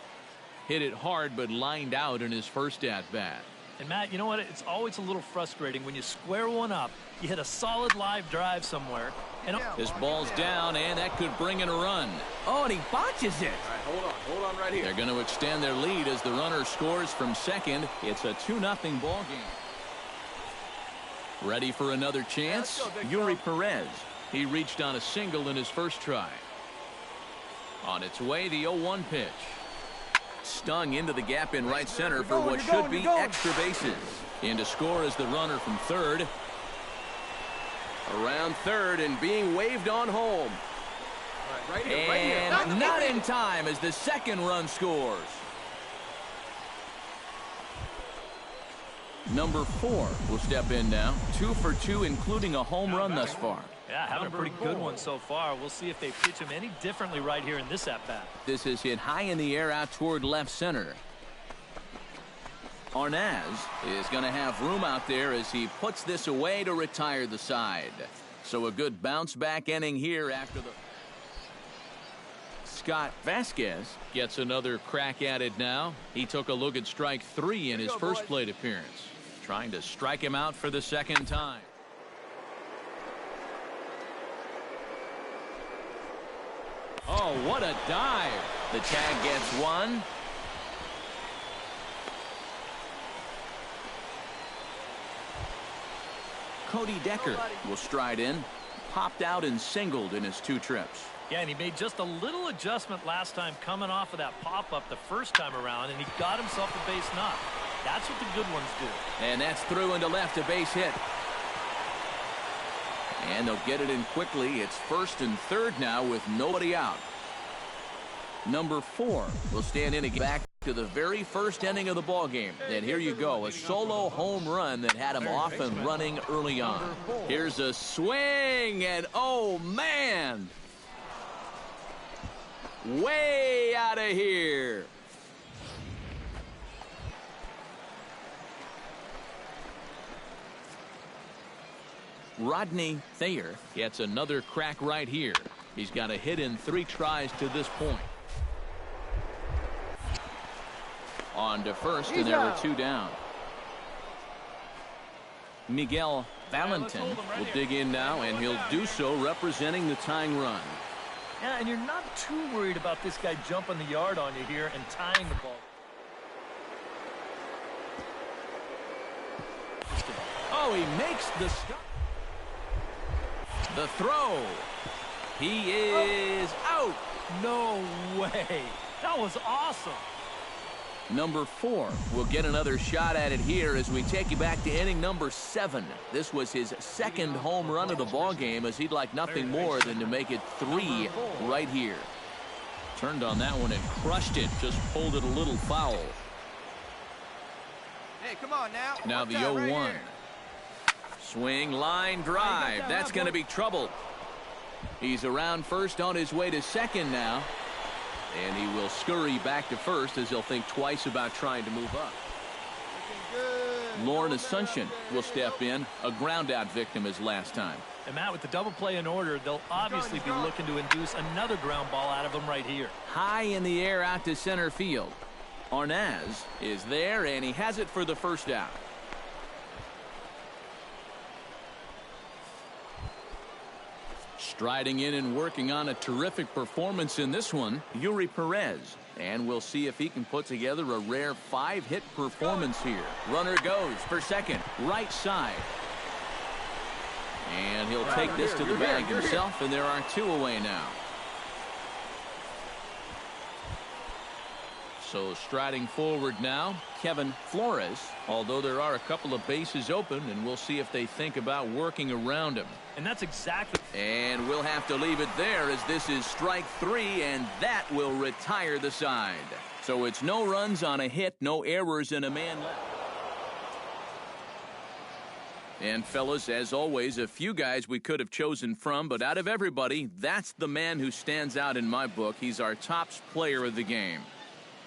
Hit it hard but lined out in his first at-bat. And Matt, you know what? It's always a little frustrating when you square one up, you hit a solid live drive somewhere, and This ball's down, and that could bring in a run. Oh, and he botches it. All right, hold on right here. They're going to extend their lead as the runner scores from second. It's a 2-0 ball game. Ready for another chance? Yuri Perez. He reached on a single in his first try. On its way, the 0-1 pitch. Stung into the gap in right center for what should be extra bases. In to score is the runner from third. Around third and being waved on home. Right here. And not in time as the second run scores. Number 4 will step in now. 2 for 2, including a home run thus far. Yeah, having a pretty good one so far. We'll see if they pitch him any differently right here in this at-bat. This is hit high in the air out toward left center. Arnaz is going to have room out there as he puts this away to retire the side. So a good bounce back inning here after the... Scott Vasquez gets another crack at it now. He took a look at strike 3 in his first plate appearance. Trying to strike him out for the second time. Oh, what a dive. The tag gets one. Cody Decker will stride in. Popped out and singled in his 2 trips. Yeah, and he made just a little adjustment last time coming off of that pop-up the first time around, and he got himself a base knock. That's what the good ones do. And that's through into left, a base hit. And they'll get it in quickly. It's first and third now with nobody out. Number 4 will stand in again. Back to the very first inning of the ball game. And here you go, a solo home run that had him off and running early on. Here's a swing, and oh man, way out of here. Rodney Thayer gets another crack right here. He's got a hit in 3 tries to this point. On to first, and there are 2 down. Miguel Valentin will dig in now, and he'll do so representing the tying run. Yeah, and you're not too worried about this guy jumping the yard on you here and tying the ball. Oh, he makes the stop. The throw. He is out. No way. That was awesome. Number 4 will get another shot at it here as we take you back to inning number 7. This was his second home run of the ball game, as he'd like nothing more than to make it 3 right here. Turned on that one and crushed it. Just pulled it a little foul. Hey, come on now. Now the 0-1. Swing, line, drive. That's going to be trouble. He's around first on his way to second now. And he will scurry back to first as he'll think twice about trying to move up. Lauren Asuncion will step in, a ground-out victim as last time. And Matt, with the double play in order, they'll obviously be looking to induce another ground ball out of him right here. High in the air out to center field. Arnaz is there, and he has it for the first out. Striding in and working on a terrific performance in this one, Yuri Perez. And we'll see if he can put together a rare 5-hit performance here. Runner goes for second, right side. And he'll take this to the bag himself, and there are 2 away now. So striding forward now, Kevin Flores, although there are a couple of bases open, and we'll see if they think about working around him. And that's exactly. And we'll have to leave it there as this is strike 3, and that will retire the side. So it's no runs on a hit, no errors, and a man left. And fellas, as always, a few guys we could have chosen from, but out of everybody, that's the man who stands out in my book. He's our top player of the game.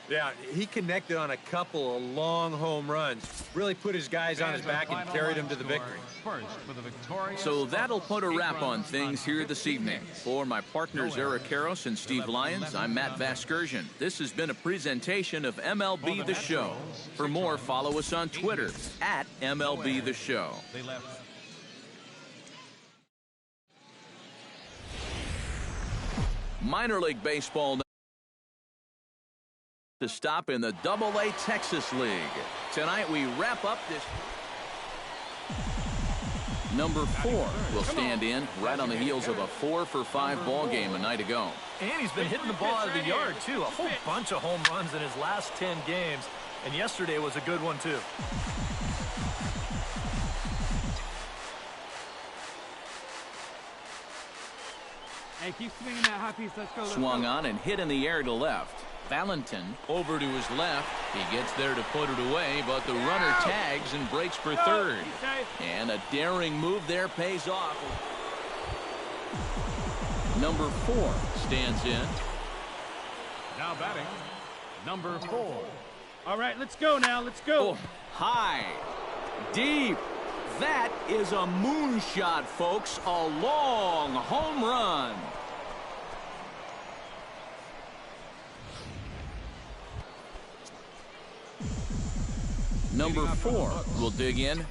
Yeah, he connected on a couple of long home runs. Really put his guys on his back and carried them to the victory. So that'll put a wrap on things here this evening. For my partners Eric Karros and Steve Lyons, I'm Matt Vasgersian. This has been a presentation of MLB The Show. For more, follow us on Twitter at MLB The Show. Minor League Baseball to stop in the Double-A Texas League. Tonight we wrap up this. Number 4 will stand in right on the heels of a 4-for-5 ball game a night ago. And he's been hitting the ball out of the yard, too. A whole bunch of home runs in his last 10 games. And yesterday was a good one, too. Hey, keep swinging that high piece. Let's go. Swung on and hit in the air to left. Valentin over to his left. He gets there to put it away, but the runner tags and breaks for third. And a daring move there pays off. Number 4 stands in. Now batting, number 4. All right, let's go now. Let's go. Oh, high, deep. That is a moonshot, folks. A long home run. Number 4 will dig in.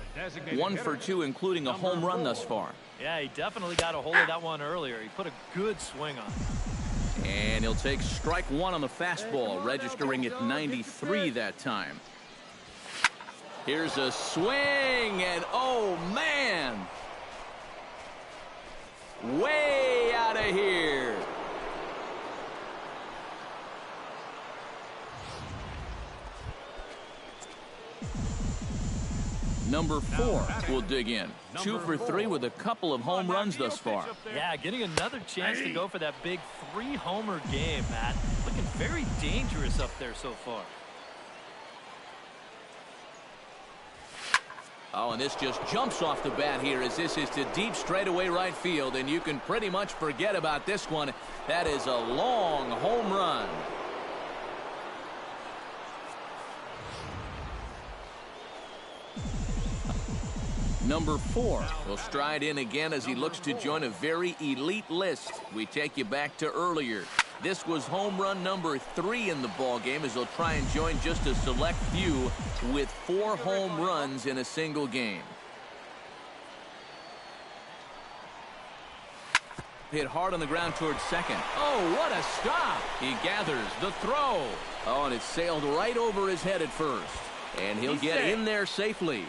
1 for 2, including a home run thus far. Yeah, he definitely got a hold of that one earlier. He put a good swing on it. And he'll take strike 1 on the fastball, registering at 93 that time. Here's a swing, and oh, man. Way out of here. Number 4 will dig in. 2 for 3 with a couple of home runs thus far. Yeah, getting another chance to go for that big 3-homer game, Matt. Looking very dangerous up there so far. Oh, and this just jumps off the bat here as this is to deep straightaway right field, and you can pretty much forget about this one. That is a long home run. Number 4 will stride in again as he looks to join a very elite list. We take you back to earlier. This was home run number 3 in the ball game as he'll try and join just a select few with 4 home runs in a single game. Hit hard on the ground towards second. Oh, what a stop. He gathers the throw. Oh, and it sailed right over his head at first. And he'll get in there safely.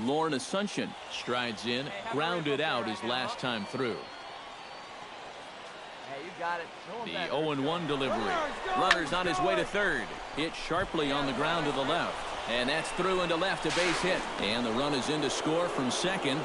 Lauren Asuncion strides in, grounded out his last time through. Hey, you got it. The 0-1 delivery. Runner's on his way to third. Hit sharply on the ground to the left. And that's through into left, a base hit. And the run is in to score from second.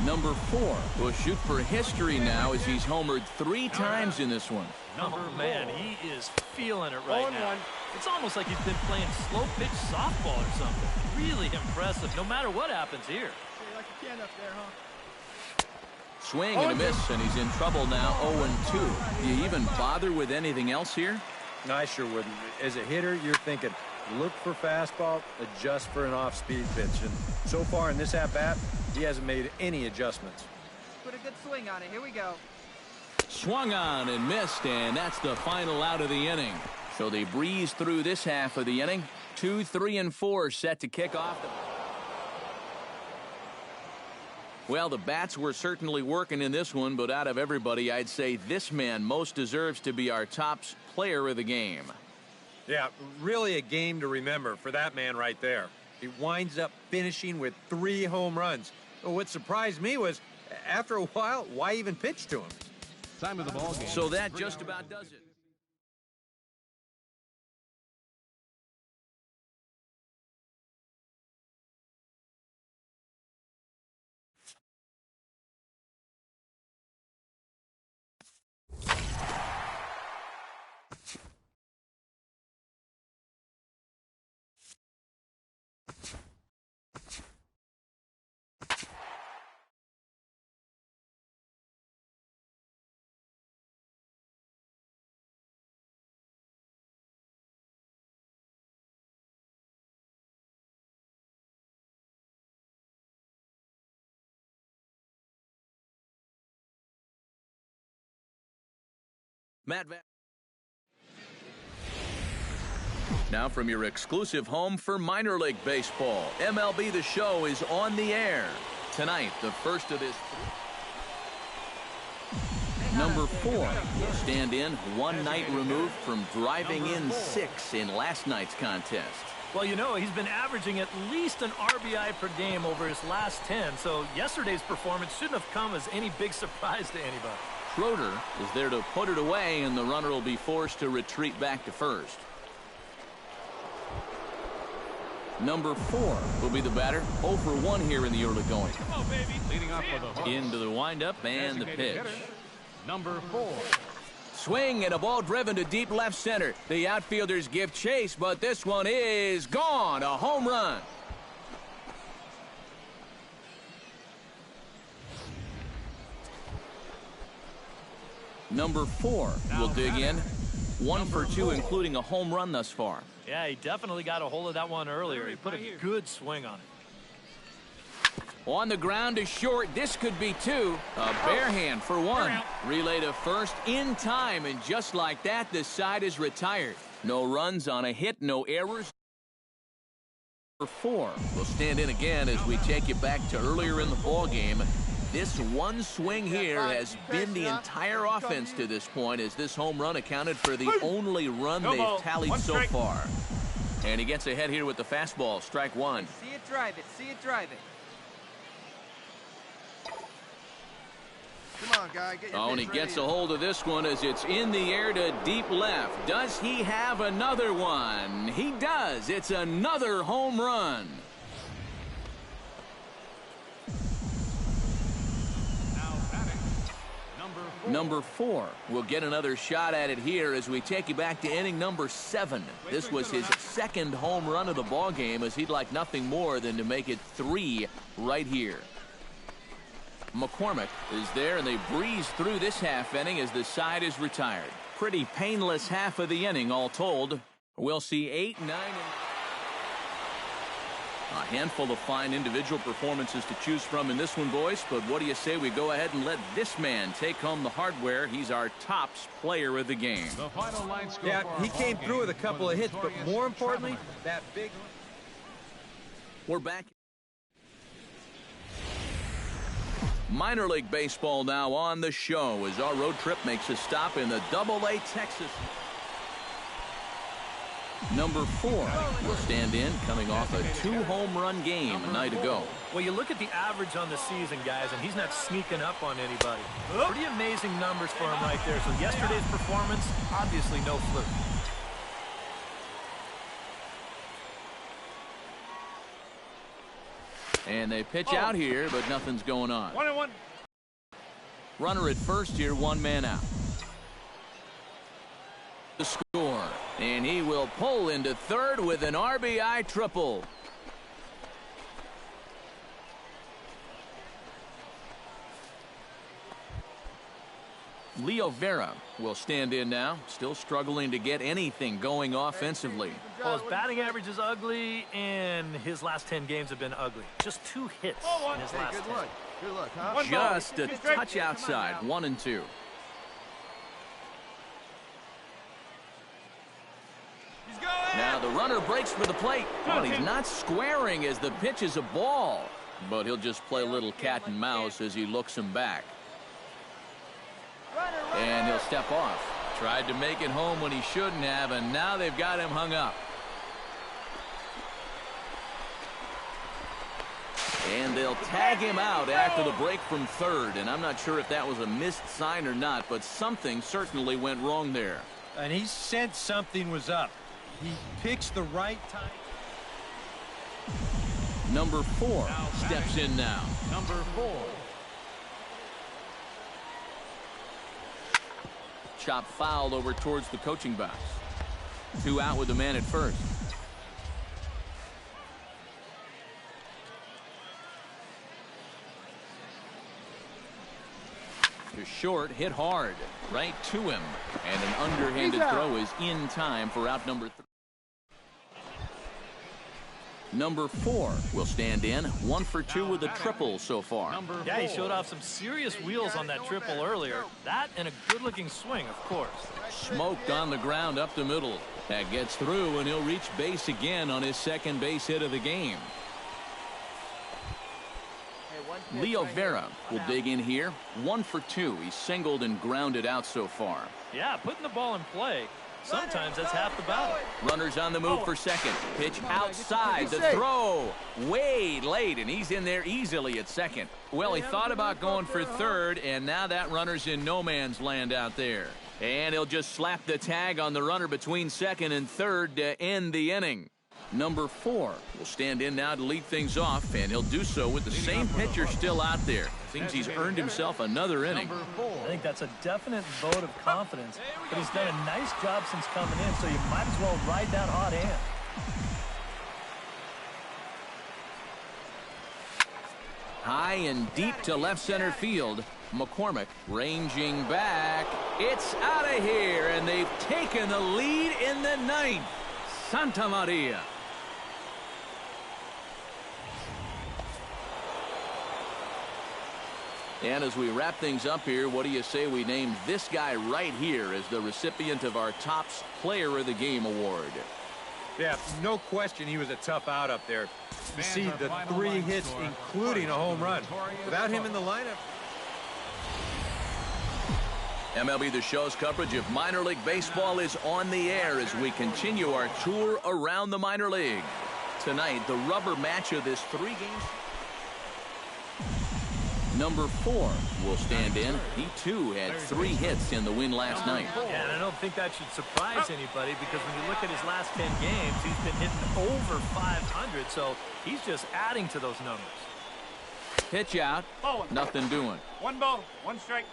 Number 4 will shoot for history now as he's homered 3 times in this one. Oh, man, he is feeling it right now. It's almost like he's been playing slow-pitch softball or something. Really impressive, no matter what happens here. Swing and a miss, and he's in trouble now, 0-2. Do you even bother with anything else here? No, I sure wouldn't. As a hitter, you're thinking, look for fastball, adjust for an off-speed pitch. And so far in this at-bat, he hasn't made any adjustments. Put a good swing on it. Here we go. Swung on and missed, and that's the final out of the inning. So they breeze through this half of the inning. 2, 3, and 4 set to kick off. Well, the bats were certainly working in this one, but out of everybody, I'd say this man most deserves to be our top player of the game. Yeah, really a game to remember for that man right there. He winds up finishing with 3 home runs. What surprised me was, after a while, why even pitch to him? Time of the ball game. So that just about does it. Now from your exclusive home for minor league baseball, MLB The Show is on the air. Tonight, the first of this. Number 4 will stand in, one night removed from driving in 6 in last night's contest. Well, you know, he's been averaging at least an RBI per game over his last 10, so yesterday's performance shouldn't have come as any big surprise to anybody. Schroeder is there to put it away, and the runner will be forced to retreat back to first. Number 4 will be the batter. 0 for 1 here in the early going. Come on, baby. Leading off for the Hawks. Into the windup and the pitch. Hitter, number 4. Swing and a ball driven to deep left center. The outfielders give chase, but this one is gone. A home run. Number 4 will dig in. 1 for 2, including a home run thus far. Yeah, he definitely got a hold of that one earlier. He put a good swing on it. On the ground to short. This could be 2. A bare hand for 1. Relay to first in time, and just like that, the side is retired. No runs on a hit, no errors. Number 4 will stand in again as we take you back to earlier in the ball game. This one swing here has been the entire offense to this point, as this home run accounted for the only run they've tallied so far. And he gets ahead here with the fastball. Strike 1. See it, drive it. See it, drive it. Come on, guy. Get your And he gets a hold of this one as it's in the air to deep left. Does he have another one? He does. It's another home run. Number 4 will get another shot at it here as we take you back to inning number 7. This was his second home run of the ball game, as he'd like nothing more than to make it 3 right here. McCormick is there, and they breeze through this half inning as the side is retired. Pretty painless half of the inning all told. We'll see 8, 9, and a handful of fine individual performances to choose from in this one, boys. But what do you say we go ahead and let this man take home the hardware? He's our tops player of the game. The final line score. Yeah, he came through with a couple of hits, but more importantly, that big... We're back. Minor League Baseball now on the show as our road trip makes a stop in the Double-A Texas. Number 4 will stand in, coming off a 2-home run game a night ago. Well, you look at the average on the season, guys, and he's not sneaking up on anybody. Pretty amazing numbers for him right there. So yesterday's performance, obviously no fluke. And they pitch out here, but nothing's going on. 1-1. Runner at first here, 1 man out. The score, and he will pull into third with an RBI triple. Leo Vera will stand in now, still struggling to get anything going offensively. Well, his batting average is ugly, and his last 10 games have been ugly. Just 2 hits in his last 10. Good luck, huh? Just a touch outside, 1-2. Now the runner breaks for the plate. Well, he's not squaring as the pitch is a ball, but he'll just play a little cat and mouse as he looks him back. And he'll step off. Tried to make it home when he shouldn't have, and now they've got him hung up. And they'll tag him out after the break from third, and I'm not sure if that was a missed sign or not, but something certainly went wrong there. And he sensed something was up. He picks the right time. Number 4 steps in now. Number 4. Chop fouled over towards the coaching box. 2 out with the man at first. To short, hit hard, right to him, and an underhanded throw is in time for out number 3. Number 4 will stand in, 1 for 2 with a triple so far. Yeah, he showed off some serious wheels on that triple earlier. That and a good-looking swing, of course. Smoked on the ground up the middle. That gets through, and he'll reach base again on his second base hit of the game. pitch Leo right Vera here. will dig in here. 1 for 2. He's singled and grounded out so far. Yeah, putting the ball in play, sometimes that's half the battle. Runners on the move for second. Pitch outside. The safe. throw way late, and he's in there easily at second. Well, he thought about going for third, and now that runner's in no man's land out there. And he'll just slap the tag on the runner between second and third to end the inning. Number 4 will stand in now to lead things off, and he'll do so with the same pitcher still out there. Thinks he's earned himself another inning. Number 4. I think that's a definite vote of confidence, but he's done a nice job since coming in, so you might as well ride that hot hand. High and deep to left center field. McCormick ranging back. It's out of here, and they've taken the lead in the ninth. Santa Maria. And as we wrap things up here, what do you say we name this guy right here as the recipient of our top player of the game award? Yeah, no question he was a tough out up there. You see the 3 hits, including a home run. Without him in the lineup. MLB The Show's coverage of minor league baseball is on the air as we continue our tour around the minor league. Tonight, the rubber match of this 3 games. Number 4 will stand in. He, too, had 3 hits in the win last night. Yeah, and I don't think that should surprise anybody because when you look at his last 10 games, he's been hitting over 500, so he's just adding to those numbers. Pitch out. Nothing doing. 1 ball, 1 strike.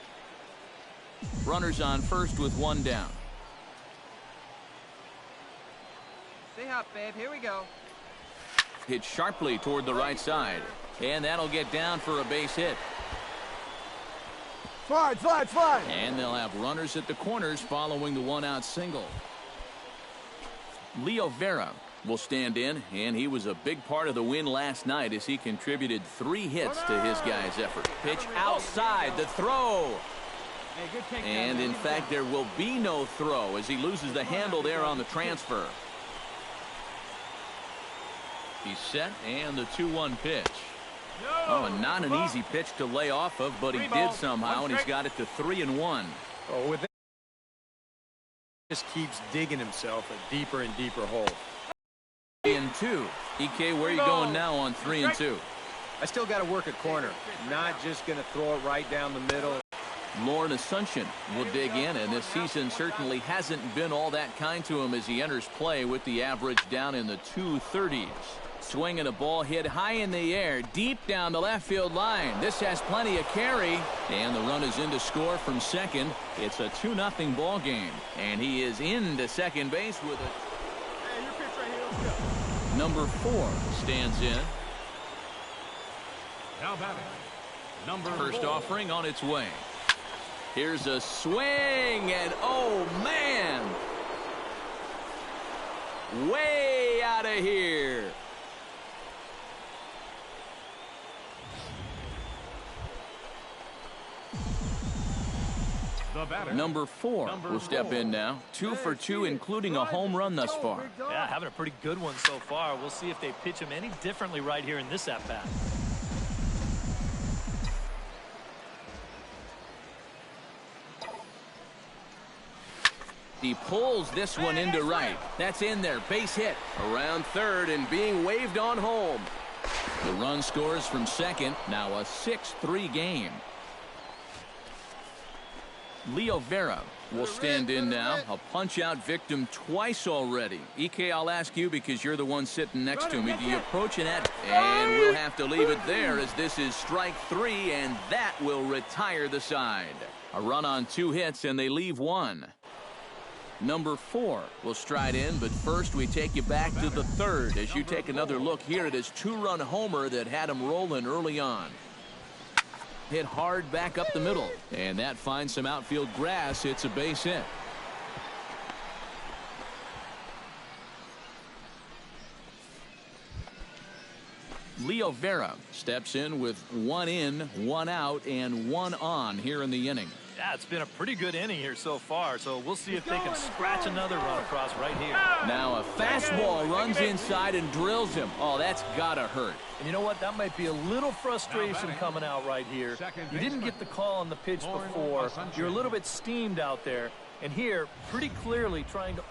Runners on first with 1 down. Stay hot, babe. Here we go. Hit sharply toward the right side. And that'll get down for a base hit. Slide, slide, slide. And they'll have runners at the corners following the 1-out single. Leo Vera will stand in, and he was a big part of the win last night as he contributed 3 hits to his guys' effort. Pitch outside, the throw. Hey, good take. And in fact, there will be no throw as he loses the handle there on the transfer. He's set, and the 2-1 pitch. Oh, not an easy pitch to lay off of, but he did somehow, and he's got it to 3-1. Oh, with that, just keeps digging himself a deeper and deeper hole. 3-2. EK, where are you going now on 3-2? I still got to work a corner. Not just going to throw it right down the middle. Lauren Asuncion will dig in, and this season certainly hasn't been all that kind to him as he enters play with the average down in the 230s. Swinging a ball hit high in the air, deep down the left field line. This has plenty of carry, and the run is in to score from second. It's a 2-0 ball game, and he is into second base with a... Hey, your pitch right here. Let's go. Number 4 stands in. Now batting. Number First 4. offering on its way. Here's a swing, and oh, man! Way out of here. The batter. Number 4 will step in now. 2 for 2, including a home run thus far. Yeah, having a pretty good one so far. We'll see if they pitch him any differently right here in this at-bat. He pulls this one into right. That's in there. Base hit. Around third and being waved on home. The run scores from second. Now a 6-3 game. Leo Vera will stand in now. A punch-out victim twice already. EK, I'll ask you because you're the one sitting next to me. Do you approach it at... And we'll have to leave it there as this is strike 3, and that will retire the side. A run on 2 hits, and they leave 1. Number 4 will stride in, but first we take you back to the 3rd as you take another look here at his 2-run homer that had him rolling early on. Hit hard back up the middle, and that finds some outfield grass. It's a base hit. Leo Vera steps in with 1 in, 1 out, and 1 on here in the inning. Yeah, it's been a pretty good inning here so far, so we'll see if they can scratch another run across right here. Now a fastball runs inside and drills him. Oh, that's gotta hurt. And you know what? That might be a little frustration coming out right here. You didn't get the call on the pitch before. You're a little bit steamed out there. And here, pretty clearly trying to...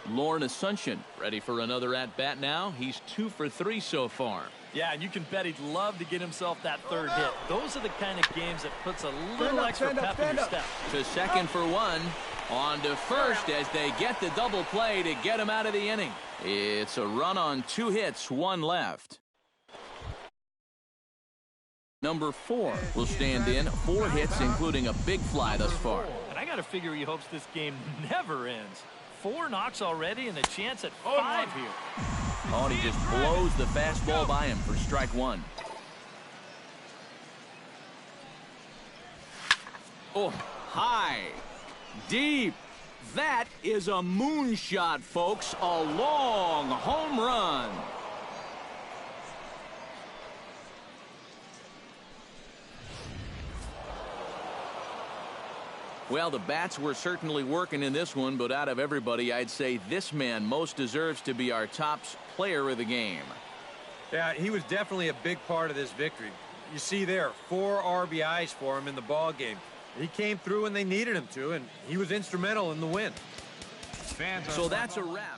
Lauren Asuncion ready for another at-bat now. He's 2 for 3 so far. Yeah, and you can bet he'd love to get himself that third hit. Those are the kind of games that puts a little extra pep in your step. To second for 1. On to first as they get the double play to get him out of the inning. It's a run on 2 hits, 1 left. Number 4 will stand in. 4 hits, including a big fly thus far. And I got to figure he hopes this game never ends. 4 knocks already and a chance at 5 here. Oh, and he just blows the fastball by him for strike 1. Oh, high, deep. That is a moonshot, folks. A long home run. Well, the bats were certainly working in this one, but out of everybody, I'd say this man most deserves to be our top player of the game. Yeah, he was definitely a big part of this victory. You see there, 4 RBIs for him in the ball game. He came through when they needed him to, and he was instrumental in the win. So that's a wrap.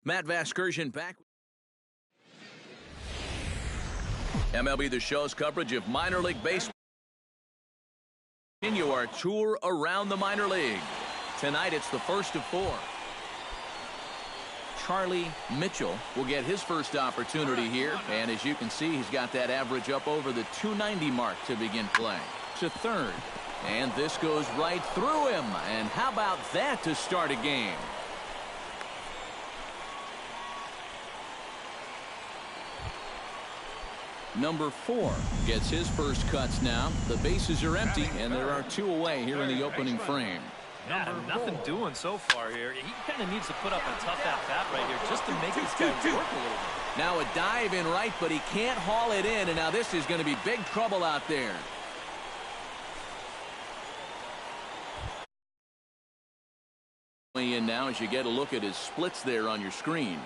Matt Vasgersian back. MLB The Show's coverage of minor league baseball. Continue our tour around the minor league. Tonight it's the first of 4. Charlie Mitchell will get his first opportunity here. And as you can see, he's got that average up over the 290 mark to begin play. To third. And this goes right through him. And how about that to start a game? Number 4 gets his first cuts now. The bases are empty, and there are 2 away here in the opening frame. Yeah, nothing doing so far here. He kind of needs to put up a tough at-bat right here just to make this guy work a little bit. Now a dive in right, but he can't haul it in, and now this is going to be big trouble out there. In now as you get a look at his splits there on your screen.